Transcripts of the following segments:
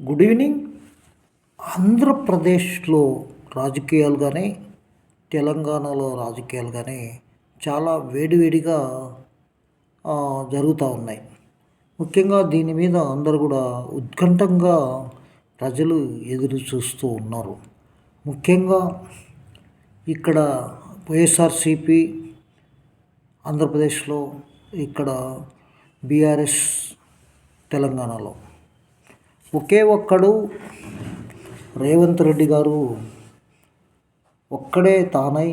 Good evening. ఆంధ్రప్రదేశ్లో రాజకీయాలు కానీ తెలంగాణలో రాజకీయాలు కానీ చాలా వేడివేడిగా జరుగుతూ ఉన్నాయి. ముఖ్యంగా దీని మీద అందరూ కూడా ఉత్కంఠంగా ప్రజలు ఎదురు చూస్తూ ఉన్నారు. ముఖ్యంగా ఇక్కడ వైఎస్ఆర్సిపి ఆంధ్రప్రదేశ్లో, ఇక్కడ బీఆర్ఎస్ తెలంగాణలో. ఒకే ఒక్కడు రేవంత్ రెడ్డి గారు ఒక్కడే తానై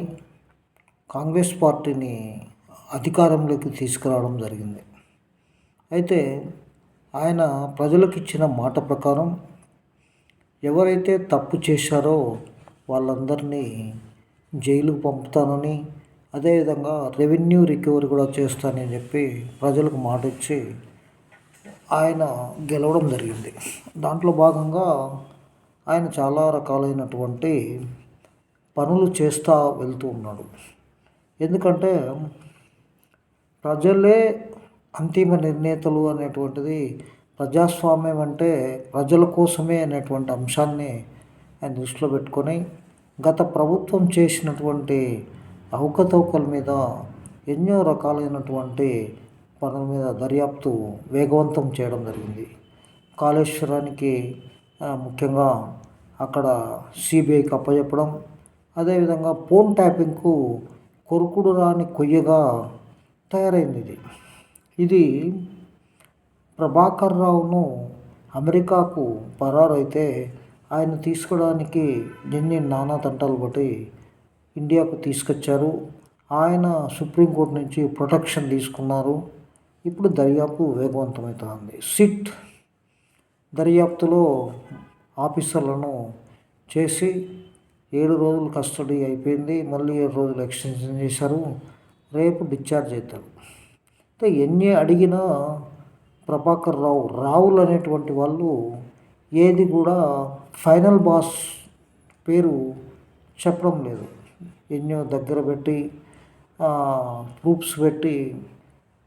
కాంగ్రెస్ పార్టీని అధికారంలోకి తీసుకురావడం జరిగింది. అయితే ఆయన ప్రజలకు ఇచ్చిన మాట ప్రకారం ఎవరైతే తప్పు చేశారో వాళ్ళందరినీ జైలుకు పంపుతానని, అదేవిధంగా రెవెన్యూ రికవరీ కూడా చేస్తానని చెప్పి ప్రజలకు మాట ఇచ్చి ఆయన గెలవడం జరిగింది. దాంట్లో భాగంగా ఆయన చాలా రకాలైనటువంటి పనులు చేస్తూ వెళ్తూ ఉన్నాడు. ఎందుకంటే ప్రజలే అంతిమ నిర్ణేతలు అనేటువంటిది, ప్రజాస్వామ్యం అంటే ప్రజల కోసమే అనేటువంటి అంశాన్ని ఆయన దృష్టిలో పెట్టుకొని గత ప్రభుత్వం చేసినటువంటి అవకతవకల మీద ఎన్నో రకాలైనటువంటి పనుల మీద దర్యాప్తు వేగవంతం చేయడం జరిగింది. కాళేశ్వరానికి ముఖ్యంగా అక్కడ సిబిఐకి అప్పచెప్పడం, అదేవిధంగా ఫోన్ ట్యాపింగ్కు కొరుకుడు రాని కొయ్యగా తయారైంది. ఇది ప్రభాకర్ రావును అమెరికాకు పరారైతే ఆయన తీసుకోవడానికి ఎన్ని నానా తంటాలు బట్టి ఇండియాకు తీసుకొచ్చారు. ఆయన సుప్రీంకోర్టు నుంచి ప్రొటెక్షన్ తీసుకున్నారు. ఇప్పుడు దర్యాప్తు వేగవంతమవుతుంది. సిట్ దర్యాప్తులో ఆఫీసర్లను చేసి 7 రోజులు కస్టడీ అయిపోయింది. మళ్ళీ 7 రోజులు ఎక్స్టెన్షన్ చేశారు. రేపు డిశ్చార్జ్ అవుతారు. అయితే ఎన్ని అడిగినా ప్రభాకర్ రావులు అనేటువంటి వాళ్ళు ఏది కూడా ఫైనల్ బాస్ పేరు చెప్పడం లేదు. ఎన్నో దగ్గర పెట్టి ప్రూఫ్స్ పెట్టి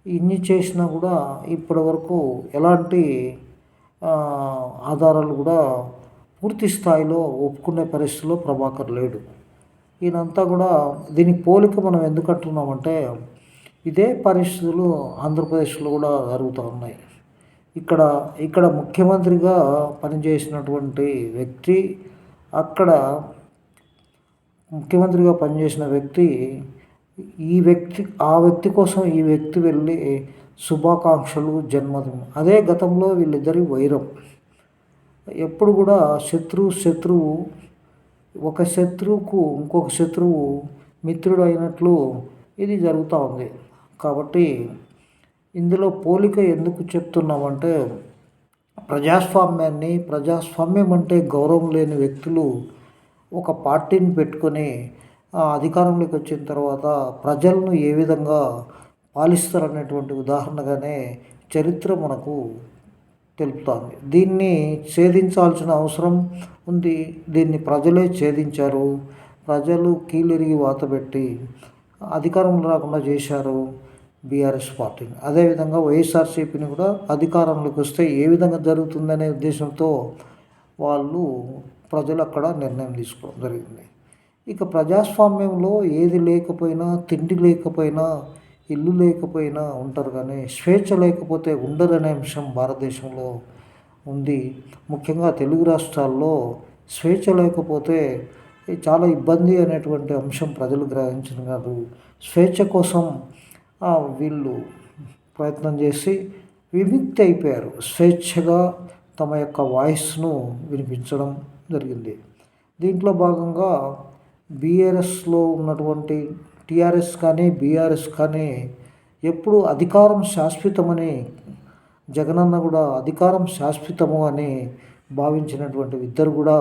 ఇన్ని చేసినా కూడా ఇప్పటి వరకు ఎలాంటి ఆధారాలు కూడా పూర్తి స్థాయిలో ఒప్పుకునే పరిస్థితిలో ప్రభాకర్ లేడు. ఈయనంతా కూడా దీనికి పోలిక మనం ఎందుకు అంటున్నామంటే, ఇదే పరిస్థితులు ఆంధ్రప్రదేశ్లో కూడా జరుగుతూ ఉన్నాయి. ఇక్కడ ముఖ్యమంత్రిగా పనిచేసినటువంటి వ్యక్తి, అక్కడ ముఖ్యమంత్రిగా పనిచేసిన వ్యక్తి, ఆ వ్యక్తి కోసం ఈ వ్యక్తి వెళ్ళి శుభాకాంక్షలు, జన్మదినం. అదే గతంలో వీళ్ళిద్దరి వైరం. ఎప్పుడు కూడా శత్రువు ఒక శత్రువుకు ఇంకొక శత్రువు మిత్రుడు అయినట్లు ఇది జరుగుతూ ఉంది. కాబట్టి ఇందులో పోలిక ఎందుకు చెప్తున్నామంటే, ప్రజాస్వామ్యం అంటే గౌరవం లేని వ్యక్తులు ఒక పార్టీని పెట్టుకొని అధికారంలోకి వచ్చిన తర్వాత ప్రజలను ఏ విధంగా పాలిస్తారనేటువంటి ఉదాహరణగానే చరిత్ర మనకు తెలుపుతుంది. దీన్ని ఛేదించాల్సిన అవసరం ఉంది. దీన్ని ప్రజలే ఛేదించారు. ప్రజలు కీలిరిగి వాతపెట్టి అధికారంలో రాకుండా చేశారు బీఆర్ఎస్ పార్టీని. అదేవిధంగా వైఎస్ఆర్సీపీని కూడా అధికారంలోకి వస్తే ఏ విధంగా జరుగుతుందనే ఉద్దేశంతో ప్రజలు అక్కడ నిర్ణయం తీసుకోవడం జరిగింది. ఇక ప్రజాస్వామ్యంలో ఏది లేకపోయినా, తిండి లేకపోయినా, ఇల్లు లేకపోయినా ఉంటారు, కానీ స్వేచ్ఛ లేకపోతే ఉండదనే అంశం భారతదేశంలో ఉంది. ముఖ్యంగా తెలుగు రాష్ట్రాల్లో స్వేచ్ఛ లేకపోతే చాలా ఇబ్బంది అనేటువంటి అంశం ప్రజలు గ్రహించడం కాదు. స్వేచ్ఛ కోసం వీళ్ళు ప్రయత్నం చేసి విముక్తి అయిపోయారు. స్వేచ్ఛగా తమ యొక్క వాయిస్ను వినిపించడం జరిగింది. దీంట్లో భాగంగా బీఆర్ఎస్లో ఉన్నటువంటి టీఆర్ఎస్ కానీ బీఆర్ఎస్ కానీ ఎప్పుడు అధికారం శాశ్వతమని, జగనన్న కూడా అధికారం శాశ్వతము అని భావించినటువంటి ఇద్దరు కూడా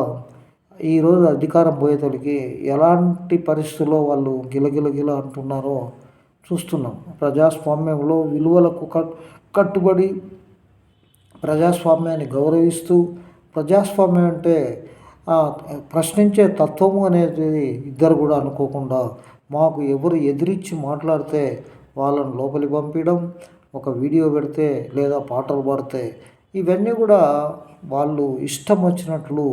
ఈరోజు అధికారం పోయేతలకి ఎలాంటి పరిస్థితుల్లో వాళ్ళు గిలగిలగిల అంటున్నారో చూస్తున్నాం. ప్రజాస్వామ్యంలో విలువలకు కట్టుబడి ప్రజాస్వామ్యాన్ని గౌరవిస్తూ, ప్రజాస్వామ్యం అంటే ప్రశ్నించే తత్వము అనేది ఇద్దరు కూడా అనుకోకుండా, మాకు ఎవరు ఎదిరించి మాట్లాడితే వాళ్ళని లోపలికి పంపించడం, ఒక వీడియో పెడితే లేదా పాటలు పాడితే ఇవన్నీ కూడా వాళ్ళు ఇష్టం వచ్చినట్లు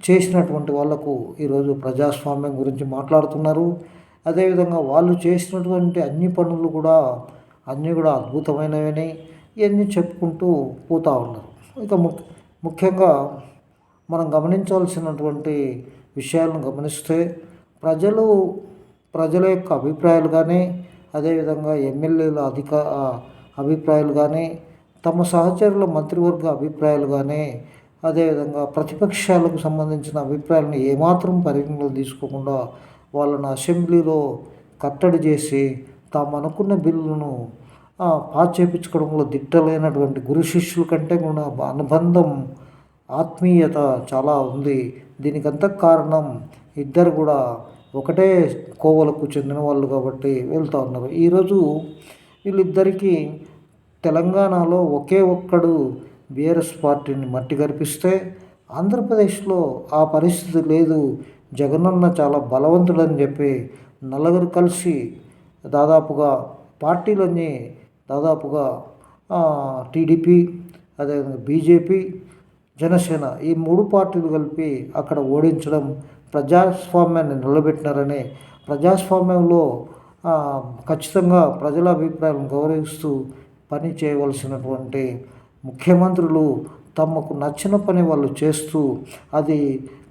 చేసినటువంటి వాళ్లకు ఈరోజు ప్రజాస్వామ్యం గురించి మాట్లాడుతున్నారు. అదేవిధంగా వాళ్ళు చేసినటువంటి అన్నీ కూడా అద్భుతమైనవని ఇవన్నీ చెప్పుకుంటూ పోతూ ఉన్నారు. ఇక ముఖ్యంగా మనం గమనించాల్సినటువంటి విషయాలను గమనిస్తే ప్రజల యొక్క అభిప్రాయాలు కానీ, అదేవిధంగా ఎమ్మెల్యేల అభిప్రాయాలు కానీ, తమ సహచరుల మంత్రివర్గ అభిప్రాయాలు కానీ, అదేవిధంగా ప్రతిపక్షాలకు సంబంధించిన అభిప్రాయాలను ఏమాత్రం పరిగణలో తీసుకోకుండా వాళ్ళను అసెంబ్లీలో కట్టడి చేసి తాము అనుకున్న బిల్లులను పాస్ చేయించుకోవడంలో దిట్టలైనటువంటి గురు శిష్యుల కంటే కూడా అనుబంధం, ఆత్మీయత చాలా ఉంది. దీనికంతా కారణం ఇద్దరు కూడా ఒకటే కోవలకు చెందిన వాళ్ళు కాబట్టి వెళ్తూ ఉన్నారు. ఈరోజు వీళ్ళిద్దరికీ తెలంగాణలో ఒకే ఒక్కడు బీఆర్ఎస్ పార్టీని మట్టి కనిపిస్తే, ఆంధ్రప్రదేశ్లో ఆ పరిస్థితి లేదు. జగనన్న చాలా బలవంతుడని చెప్పి నలుగురు కలిసి దాదాపుగా పార్టీలన్నీ టీడీపీ, అదేవిధంగా బీజేపీ, జనసేన ఈ 3 పార్టీలు కలిపి అక్కడ ఓడించడం, ప్రజాస్వామ్యాన్ని నిలబెట్టినారని, ప్రజాస్వామ్యంలో ఖచ్చితంగా ప్రజల అభిప్రాయాలను గౌరవిస్తూ పని చేయవలసినటువంటి ముఖ్యమంత్రులు తమకు నచ్చిన పని వాళ్ళు చేస్తూ అది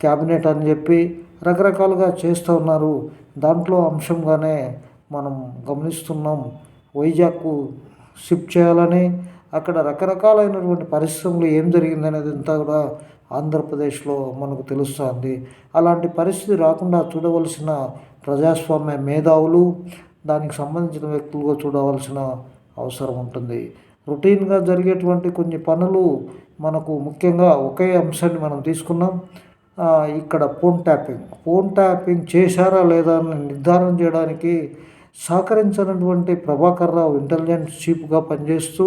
క్యాబినెట్ అని చెప్పి రకరకాలుగా చేస్తూ ఉన్నారు. దాంట్లో అంశంగానే మనం గమనిస్తున్నాం. వైజాగ్కు షిఫ్ట్ చేయాలని, అక్కడ రకరకాలైనటువంటి పరిశ్రమలు ఏం జరిగిందనేది అంతా కూడా ఆంధ్రప్రదేశ్లో మనకు తెలుస్తుంది. అలాంటి పరిస్థితి రాకుండా చూడవలసిన ప్రజాస్వామ్య మేధావులు, దానికి సంబంధించిన వ్యక్తులుగా చూడవలసిన అవసరం ఉంటుంది. రొటీన్గా జరిగేటువంటి కొన్ని పనులు మనకు ముఖ్యంగా ఒకే అంశాన్ని మనం తీసుకున్నాం. ఇక్కడ ఫోన్ ట్యాపింగ్ చేశారా లేదా అని నిర్ధారణ చేయడానికి సహకరించినటువంటి ప్రభాకర్ రావు ఇంటెలిజెన్స్ చీఫ్గా పనిచేస్తూ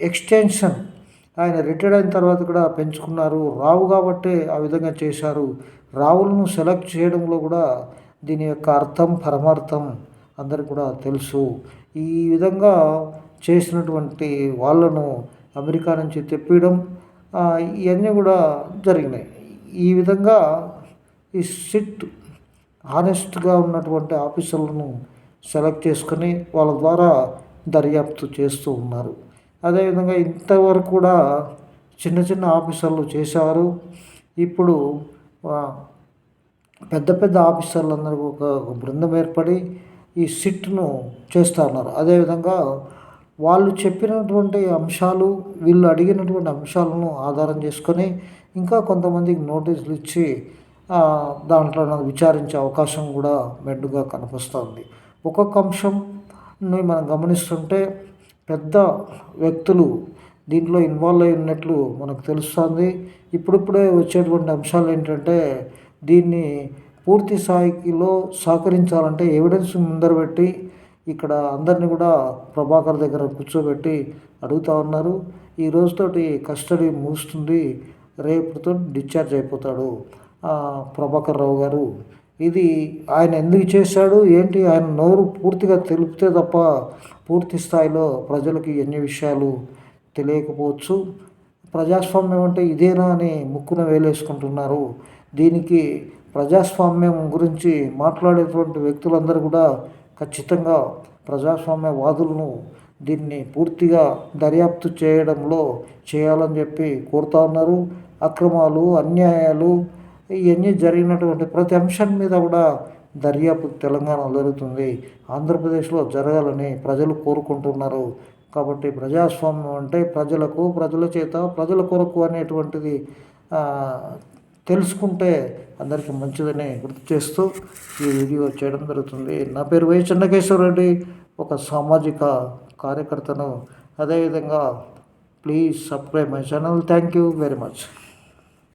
ఎక్స్టెన్షన్ ఆయన రిటైర్డ్ అయిన తర్వాత కూడా పెంచుకున్నారు. రావు కాబట్టి ఆ విధంగా చేశారు. రావులను సెలెక్ట్ చేయడంలో కూడా దీని యొక్క అర్థం పరమార్థం అందరికి కూడా తెలుసు. ఈ విధంగా చేసినటువంటి వాళ్ళను అమెరికా నుంచి తెప్పియడం ఇవన్నీ కూడా జరిగినాయి. ఈ విధంగా ఈ సిట్ హానెస్ట్గా ఉన్నటువంటి ఆఫీసర్లను సెలెక్ట్ చేసుకొని వాళ్ళ ద్వారా దర్యాప్తు చేస్తూ ఉన్నారు. అదేవిధంగా ఇంతవరకు కూడా చిన్న ఆఫీసర్లు చేశారు. ఇప్పుడు పెద్ద ఆఫీసర్లందరూ ఒక బృందం ఏర్పడి ఈ సిట్ను చేస్తూ ఉన్నారు. అదేవిధంగా వాళ్ళు చెప్పినటువంటి అంశాలు, వీళ్ళు అడిగినటువంటి అంశాలను ఆధారం చేసుకొని ఇంకా కొంతమందికి నోటీసులు ఇచ్చి దాంట్లో విచారించే అవకాశం కూడా మెండుగా కనిపిస్తుంది. ఒక్కొక్క అంశంని మనం గమనిస్తుంటే పెద్ద వ్యక్తులు దీంట్లో ఇన్వాల్వ్ అయి ఉన్నట్లు మనకు తెలుస్తుంది. ఇప్పుడిప్పుడే వచ్చేటువంటి అంశాలు ఏంటంటే దీన్ని పూర్తి స్థాయిలో సహకరించాలంటే ఎవిడెన్స్ ముందర పెట్టి ఇక్కడ అందరినీ కూడా ప్రభాకర్ దగ్గర కూర్చోబెట్టి అడుగుతూ ఉన్నారు. ఈ రోజుతోటి కస్టడీ ముగుస్తుంది, రేపుతో డిశ్చార్జ్ అయిపోతాడు ప్రభాకర్ రావు గారు. ఇది ఆయన ఎందుకు చేశాడు ఏంటి, ఆయన నోరు పూర్తిగా తెలిపితే తప్ప పూర్తి స్థాయిలో ప్రజలకి ఎన్ని విషయాలు తెలియకపోవచ్చు. ప్రజాస్వామ్యం అంటే ఇదేనా అని ముక్కున వేలేసుకుంటున్నారు. దీనికి ప్రజాస్వామ్యం గురించి మాట్లాడేటువంటి వ్యక్తులందరూ కూడా ఖచ్చితంగా ప్రజాస్వామ్యవాదులను దీన్ని పూర్తిగా దర్యాప్తు చేయాలని చెప్పి కోరుతూ ఉన్నారు. అక్రమాలు, అన్యాయాలు ఇవన్నీ జరిగినటువంటి ప్రతి అంశం మీద కూడా దర్యాప్తు తెలంగాణలో జరుగుతుంది, ఆంధ్రప్రదేశ్లో జరగాలని ప్రజలు కోరుకుంటున్నారు. కాబట్టి ప్రజాస్వామ్యం అంటే ప్రజలకు, ప్రజల చేత, ప్రజల కొరకు అనేటువంటిది తెలుసుకుంటే అందరికీ మంచిదని గుర్తు చేస్తూ ఈ వీడియో చేయడం జరుగుతుంది. నా పేరు వై చెన్నకేశ్వరరెడ్డి, ఒక సామాజిక కార్యకర్తను. అదేవిధంగా please subscribe my channel. Thank you very much.